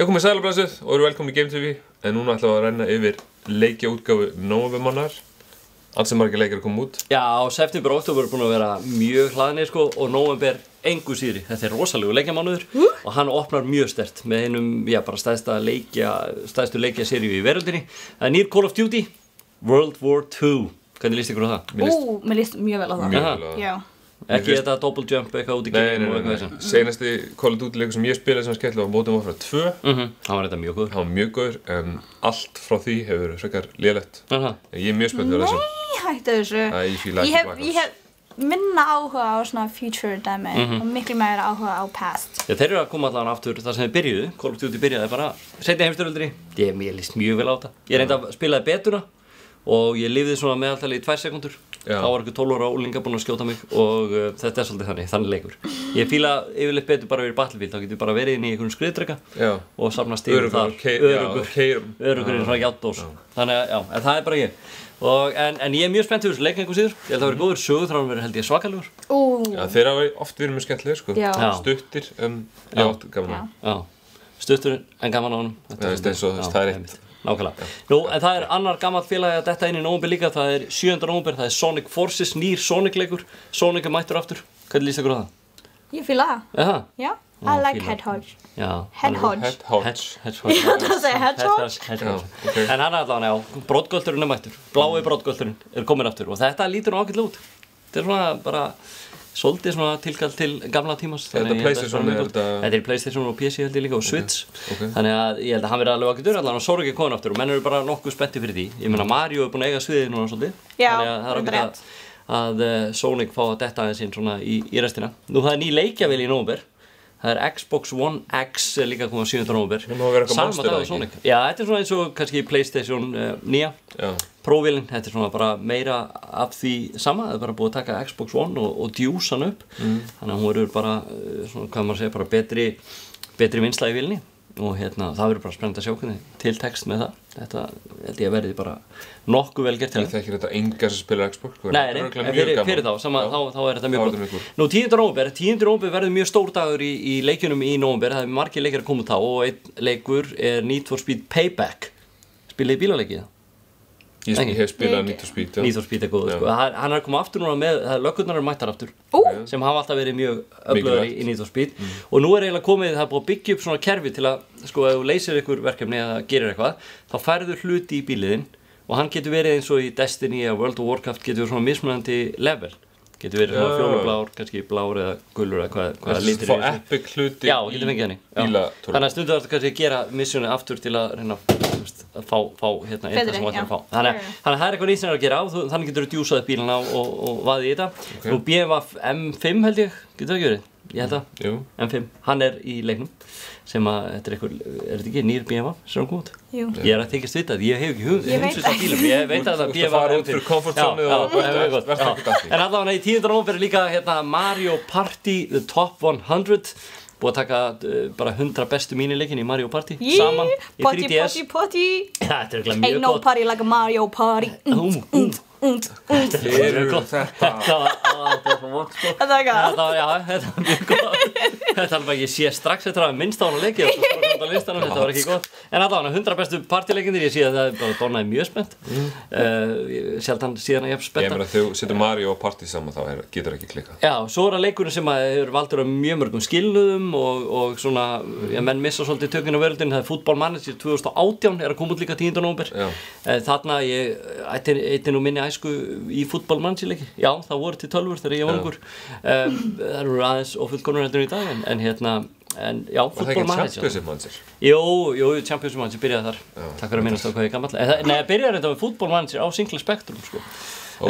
komið sæl og blessuð og eru velkomin í Game TV. En núna ætlum við að renna yfir leikjaútgáfu nóvembermánaðar. Ansi margir leikir að koma út. Já, september og október er búin að vera mjög hlaðnir sko, og nóvember engu síðri. Þetta er rosalegu leikjamánuður og hann opnar mjög sterkt með einum, já, bara stærstu leikjaseríu í veröldinni. Það er nýr Call of Duty, World War II. Hvernig líst ykkur á það? Mér líst mjög vel á það. Mjög vel á það. Já. Ekki þetta double jump eitthvað út í game og eitthvað þessum. Seinasti Call of Duty leikur sem ég spilaði sem skemmtilega var Modern Warfare 2. Hann var þetta mjög góður. Hann var mjög góður, en allt frá því hefur verið frekar lélegt. Ég er mjög spenntur á þessum. Nei, hættu þessu. Ég hef minna áhuga á svona future dæmi og miklu meira áhuga á past. Já, þeir eru að koma allavega aftur þar sem þeir byrjuðu. Call of Duty byrjaði bara seinni heimsstyrjöldinni. Mér líst mjög vel á þetta. Ég reyndi að spilaði betuna og ég lifði svona meðaltali í 2 sekúndur. Þá var ekki 12 ára úlinga búin að skjóta mig og þetta er svolítið þannig leikur. Ég fíla yfirleitt betur bara verið Battlefield, þá getur bara verið inn í einhvern skriðdreka og safna stigum þar. Örugur í svona játdós. Þannig að já, en það er bara ég. En ég er mjög spennt fyrir þessu leik einhvers síður. Ég held að það verið góður, söguþráðurinn verið held ég svakalegur. Já, þeir hafa oft verið mjög skemmtilegir sko. Stuttir en gaman á. Stuttur en gaman á honum. Það er eitt. Nákvæmlega. Nú, en það er annar gamall félagi að detta inn í nóvember líka, það er 7. nóvember, það er Sonic Forces, nýr Sonic-leikur. Sonic er mættur aftur. Hvernig líst ykkur á það? Ég fíla það. Jaha? Já. I like Hedgehog. Já. Hedgehog. Hedgehog. Ég ætla að segja Hedgehog. En hann er allavega, já, broddgölturinn er mættur. Blái broddgölturinn er komin aftur og þetta lítur nú ágætlega út. Þetta er svona bara svolítið svona tilkall til gamla tímans. Þetta er PlayStation Þetta er PlayStation og PC held ég líka og Switch. Þannig að ég held að hann verið alveg ágætur, allavega Sonic er komin aftur og menn eru bara nokkuð spenntir fyrir því. Ég meina Mario er búin að eiga sviðið núna svolítið. Já, þannig að það er ágætt að Sonic fá að detta aðeins inn svona í restina. Nú það er ný leikjavél í nóvember. Það er Xbox One X er líka komið á 7. nóvember. Sama dag á Sonic. Já, þetta er svona eins og kannski PlayStation 9. Prófélinn, þetta er svona bara meira af því sama. Það er bara búið að taka Xbox One og djúsa hann upp. Þannig að hún verður bara, svona hvað maður segja, bara betri vinnsla í vélni. Og það verður bara spennandi að sjá hvernig til text með það. Þetta held ég að verði bara nokkuð vel gert til það. Ég þekki þetta enga sem spilar Xbox. Nei, fyrir þá er þetta mjög gott. Nú 10. nóvember verður mjög stór dagur í leikjunum í nóvember. Það er margir leikir að koma út á og einn leikur er Need for Speed Payback. Spilið í bílaleikið? Ég hef spilað Need for Speed. Need for Speed er góð, sko. Hann er að koma aftur núna með, löggurnar eru mættar aftur. Sem hafa alltaf verið mjög öflugir í Need for Speed. Og nú er eiginlega komið, það er búið að byggja upp svona kerfi til að, sko, ef þú leysir ykkur verkefni eða gerir eitthvað, þá færðu hluti í bíliðinn og hann getur verið eins og í Destiny eða World of Warcraft getur verið svona mismunandi level. Getur verið svona fjólublár, kannski blár eða gulur eða hvaða litir fá epic hluti getur fengið henni. Þannig að stundum þarftu kannski að gera missjónu aftur til að reyna að fá eitthvað sem þú ættir að fá. Þannig að það er eitthvað nýtt sem er að gera og þannig getur þú djúsað upp bílana og vaðið í þetta. Nú BMW M5 held ég, getur það ekki verið? Ég held það. M5, hann er í leiknum sem að, þetta er þetta ekki nýr BMW sem er góð? Jú. Ég er að þykjast vita þetta, ég hef ekki hugmynd af bílum, ég veit að það BMW fara út fyrir komfortzónu og en allavega í 10. nóvember er líka Mario Party The Top 100 búið að taka bara 100 bestu mínileikin í Mario Party saman í 3DS. Potty. Þetta er eiginlega mjög Ain't no party like a Mario Party. Þetta var vond sko. Þetta var gott. Já, þetta var mjög gott. Þetta alveg ég sé strax eftir að minnst á hann að leikja á listanum, þetta var ekki gott. En allavega 100 bestu partyleikindir, ég sé að það bara Donna er mjög spennt. Sjaldan síðan að ég hef spennt. Ég meina þegar þú setur Mario og Party saman þá getur ekki klikkað. Já, svo er það leikurinn sem er valdur af mjög mörgum skilnuðum og svona, menn missa svolítið tökinn á veröldinni, það er Football Manager 2018 er að koma út líka 10. nóvember. Þarna ég ætti nú minni æsku í Football Manager leiki. Já, það voru til 12 þegar ég var ungur. Það eru aðeins ofullkomnir heldur í dag en já, Football Manager. Var það ekki Championship Manager? Jú, Championship Manager byrjaði þar. Takk fyrir að minnast á hvað ég gamall. Nei, byrjaði þetta með Football Manager á Single Spectrum, sko.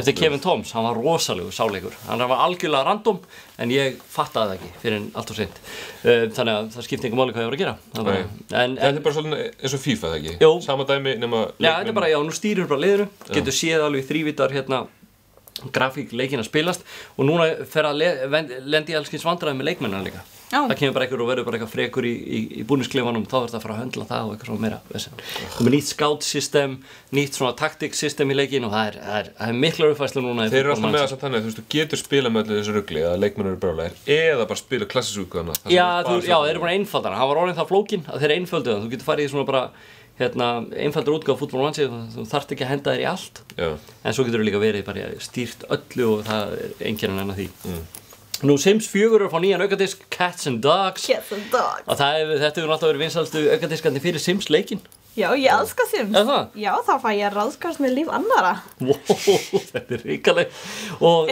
Eftir Kevin Toms, hann var rosalegur sáleikur. Hann var algjörlega random, en ég fattaði það ekki fyrir allt og seint. Þannig að það skipti engu máli hvað ég var að gera. Þetta er bara svolítið eins og FIFA, það ekki? Jú. Sama dæmi nema leikmenn. Já, þetta er bara, nú stýrir bara liðinu, getur séð alveg þrívítar grafík leikinn að spilast og núna fer að lendi alls kyns vandræði með leikmennina líka. Það kemur bara einhver og verður bara eitthvað frekur í búningsklefanum, þá er þetta að fara að höndla það og eitthvað svona meira vesen. Komið nýtt scout system, nýtt svona taktik system í leikinn og það er miklar uppfærslu núna. Þeir eru alltaf með þess að þannig að þú getur spila með öllu þessu rugli að leikmenn eru brjálægir eða bara spila klassísúkvöðuna. Já, þeir eru bara einfaldara. Það var orðinn það flókinn að þeir einföldu það. Þú getur farið í svona bara einfaldur útgáfa Football Manager, þú þarft ekki að henda þér í allt. Já. En svo getur þú líka verið bara stýrt öllu og það er enginn enn að því. Nú Sims 4 eru að fá nýjan aukadisk, Cats and Dogs. Og þetta hefur náttúrulega verið vinsælstu aukadiskarnir fyrir Sims leikinn. Já, ég elska Sims. Er það? Já, þá fæ ég að ráðskast með líf annara. Wow, þetta er ríkaleg.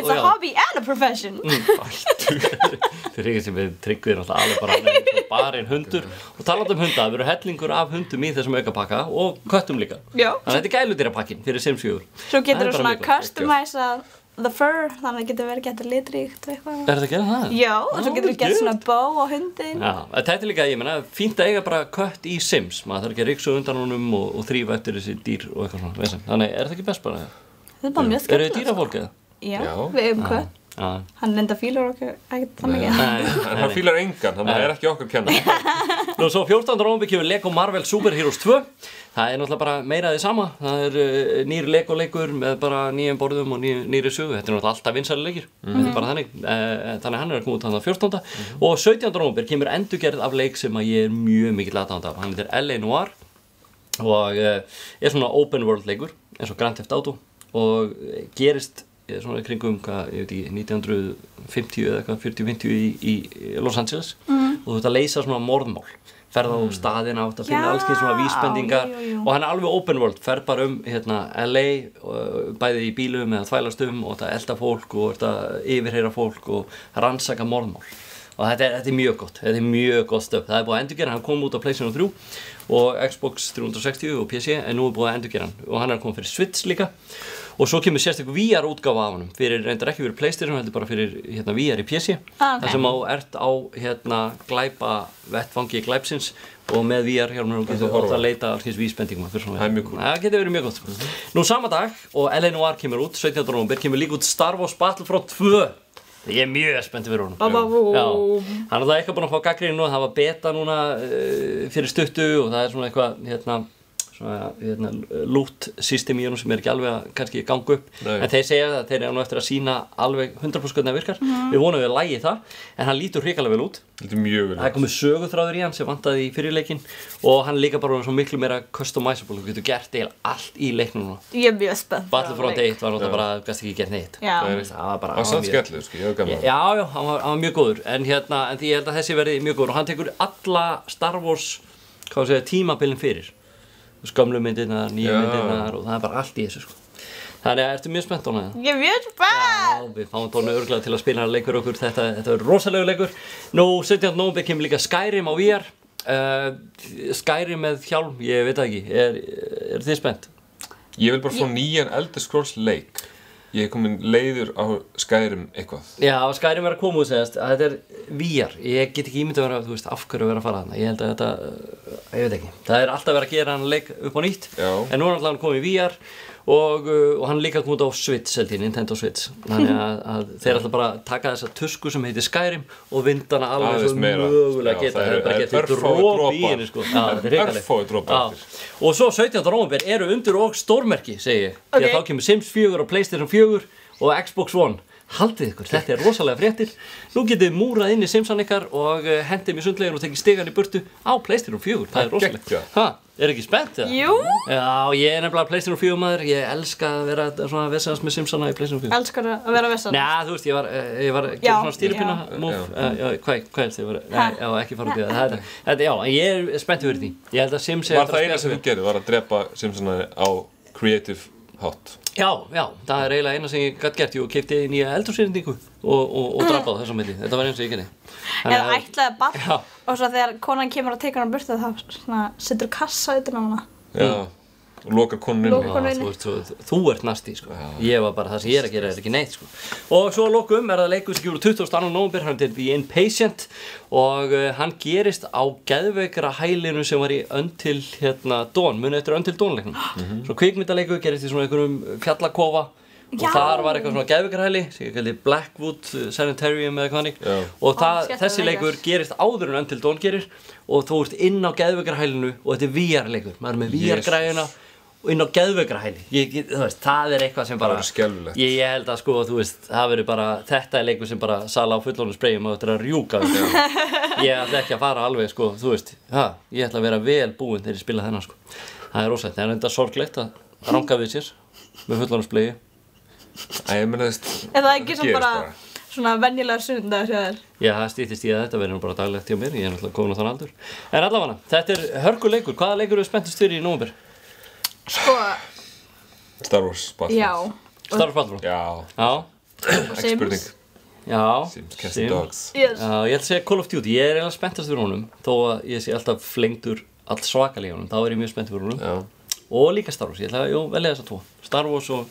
It's a hobby and a profession. Þetta er ekki sem við Tryggvi náttúrulega bara einn hundur. Og talandi hunda, það verður hellingur af hundum í þessum aukapakka og köttum líka. Já. Þannig að þetta er gæludýrapakkin fyrir Sims 4. Svo getur þú svona customize the fur, þannig að það getur verið getur litríkt og eitthvað. Er þetta að gera það? Já, og svo getur þú gett svona bow á hundin. Já, þetta er líka, ég meina, fínt að eiga bara kött í Sims. Maður þarf ekki að ryksa undan honum og þrífa eftir þessi dýr og eitthvað svona, veist. Þannig, er þetta ekki best bara? Þetta er bara mjög skemmtilegt. Eru þið dýrafólk eða? Já, við eigum kött. Hann lenda fílar okkur ekkert þannig ekki. Hann fílar engan, þannig að það er ekki okkur kenna. Nú, svo 14. nóvember kemur Lego Marvel Super Heroes 2. Það er náttúrulega bara meira því sama. Það er nýr Lego-leikur með bara nýjum borðum og nýri sögu. Þetta er náttúrulega alltaf vinsæli leikir. Þetta er bara þannig. Þannig hann er að koma út þannig 14. Og 17. nóvember kemur endurgerð af leik sem að ég er mjög mikill aðdáandi af. Hann heitir L.A. Noire og er svona open world leikur eins og Grand Theft Auto og gerist svona kringum, ég veit ekki, 1950 eða eitthvað, 40-50 í Los Angeles og þú ert að leysa svona morðmál. Ferð á staðina átt að finna alls kyns svona vísbendingar og hann er alveg open world, ferð bara LA bæði í bílum eða þvælast og þetta elda fólk og þetta yfirheyra fólk og rannsaka morðmál og þetta er mjög gott stöf. Það er búið að endurgera, hann kom út á PlayStation 3 og Xbox 360 og PC en nú er búið að endurgera hann og hann er að koma fyrir Switch líka og svo kemur sérstaklega VR útgáfa af honum reyndar ekki fyrir PlayStation, heldur bara fyrir VR í PC þar sem ert á glæpa vettfangi glæpsins og með VR hjálmur og getur að leita alls vísbendingum fyrir svona það getur verið mjög gott. Nú sama dag og L.A. Noire kemur út 17. nóvember kemur líka út Star Wars Battlefront 2. Ég er mjög spennt fyrir honum. Hann er það eitthvað búinn að fá gagnrýni nú, það var beta núna fyrir stuttu og það er svona eitthvað loot system í honum sem er ekki alveg að kannski ganga upp. En þeir segja að þeir eru nú eftir að sýna alveg 100% hvernig það virkar. Við vonum við að lægi það, en hann lítur hrikalega vel út. Lítur mjög vel út. Það er komið söguþráður í hann sem vantaði í fyrri leikinn og hann líka bara svo miklu meira customizable. Þú getur gert eiginlega allt í leiknum núna. Ég er mjög spennt. Battlefront 1 var náttúrulega bara, gæst ekki gert neitt. Það var bara samt skemmtilegur, ég hef gaman. Já, hann var mjög góður, en ég held að þessi verði mjög góður og hann tekur alla Star Wars, tímabilin fyrir. Skömmlu myndirnar, nýju myndirnar og það er bara allt í þessu Þannig að ertu mjög spennt Dóna? Ég er mjög spennt! Já, við fáum Dónu örugglega til að spila leikur okkur, þetta er rosalegu leikur. Nú, 17. nóvember kemur líka Skyrim á VR. Skyrim með hjálm, ég veit það ekki, er þið spennt? Ég vil bara fá nýjan Elder Scrolls leik. Ég komin leiður á Skyrim eitthvað. Já, Skyrim er að koma út segast, að þetta er VR. Ég get ekki ímyndið að vera, þú veist, af hverju vera að fara þarna. Ég held að þetta, ég veit ekki. Það er alltaf verið að gera hann leik upp á nýtt. Já. En nú er hann komið í VR og hann líka komið út á Switch, held ég, Nintendo Switch. Þannig að þeir alltaf bara taka þessa tusku sem heitir Skyrim og vinda hana alveg svo mögulega geta. Það er bara getið dropi í henni, sko. Já, þetta er örfáir dropar eftir. Og svo 17. nóvember eru undir og stórmerki, segi ég. Því að þá kemur Sims 4 og PlayStation 4 og Xbox One. Haldið ykkur, þetta er rosalega fréttir. Nú getið þið múrað inn í Simsan ykkar og hendið mér sundlegin og tekið stigan í burtu á PlayStation 4. Það er rosalegt. Er ekki spennt það? Jú. Já, ég er nefnilega PlayStation 4 maður. Ég elska að vera svona vesens með Simsana í PlayStation 4. Elskar að vera vesens? Nei, þú veist, ég var að gera svona stýripinna move. Hvað er þetta? Nei, já, ekki fara út í það. Já, en ég er spennt fyrir því. Ég held að Sims Var það eina sem þú gerði, var að drepa Simsana á creative hátt? Já, það er eiginlega eina sem ég gæti gert. Ég keypti nýja eldhúsinnréttingu og drapaði þess á milli. Þetta var eins og ég gerði. Eða ætlaði barn og svo þegar konan kemur að teka hana burtu þá setur kassa utan á hana. Já, og lokar konunni inni. Þú ert nasty, sko. Ég var bara, það sem ég er að gera ekki neitt, sko. Og svo að lokum er það leikur sem kemur 22. nóvember, hann heitir The Inpatient og hann gerist á geðveikra hælinu sem var í Until Dawn, munið eftir Until Dawn leiknum. Svo kvikmyndaleikur gerist í svona einhverjum fjallakofa og þar var eitthvað svona geðveikrahæli sem ég kalli Blackwood Sanitarium eða hvað hannig og þessi leikur gerist áður en Until Dawn gerir og þú ert inn á geðveikrahælinu og þetta er VR-leikur, maður er með VR-græjuna og inn á geðveikrahæli þú veist, það er eitthvað sem bara ég held að sko, þú veist, það verður bara þetta er leikur sem bara sala á fullorðnu spreyjum og þetta er að rjúka ég ætla ekki að fara alveg, sko, þú veist ég ætla að vera vel búinn þegar ég spila þennan, sko það er ósætt, það er enda sorglegt að ranga við sér með fullorðnu spreyju ég meina þess er það ekki svo bara svona venjulegar sunnudagar hjá þér? Já, það stýttist í að þetta verður bara daglegt hjá mér ég er náttúrulega komin á þann aldur en allavega, þetta er hörkuleikur, hvaða leikur eru spenntust fyrir í nóvember? Sko Star Wars Battlefront Já Star Wars Battlefront? Já X-spurning Já Sims, Cats and Dogs Yes Já, ég ætla að segja Call of Duty, ég er eiginlega spenntast fyrir honum þó að ég sé alltaf flengdur allt svakalega í honum, þá er ég mjög spennt fyrir honum Já og líka Star Wars, ég ætla að velja þessa tvo Star Wars og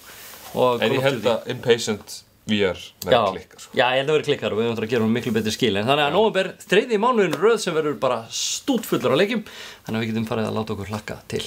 Call of Duty En ég held að Impatient VR verður klikkar sko. Já, ég held að verður klikkar og við höfum að gera miklu betri skil en þannig að nóvember, þriðji mánuðin röð sem verður bara stútfullur á leikjum þannig að við getum farið að láta okkur hlakka til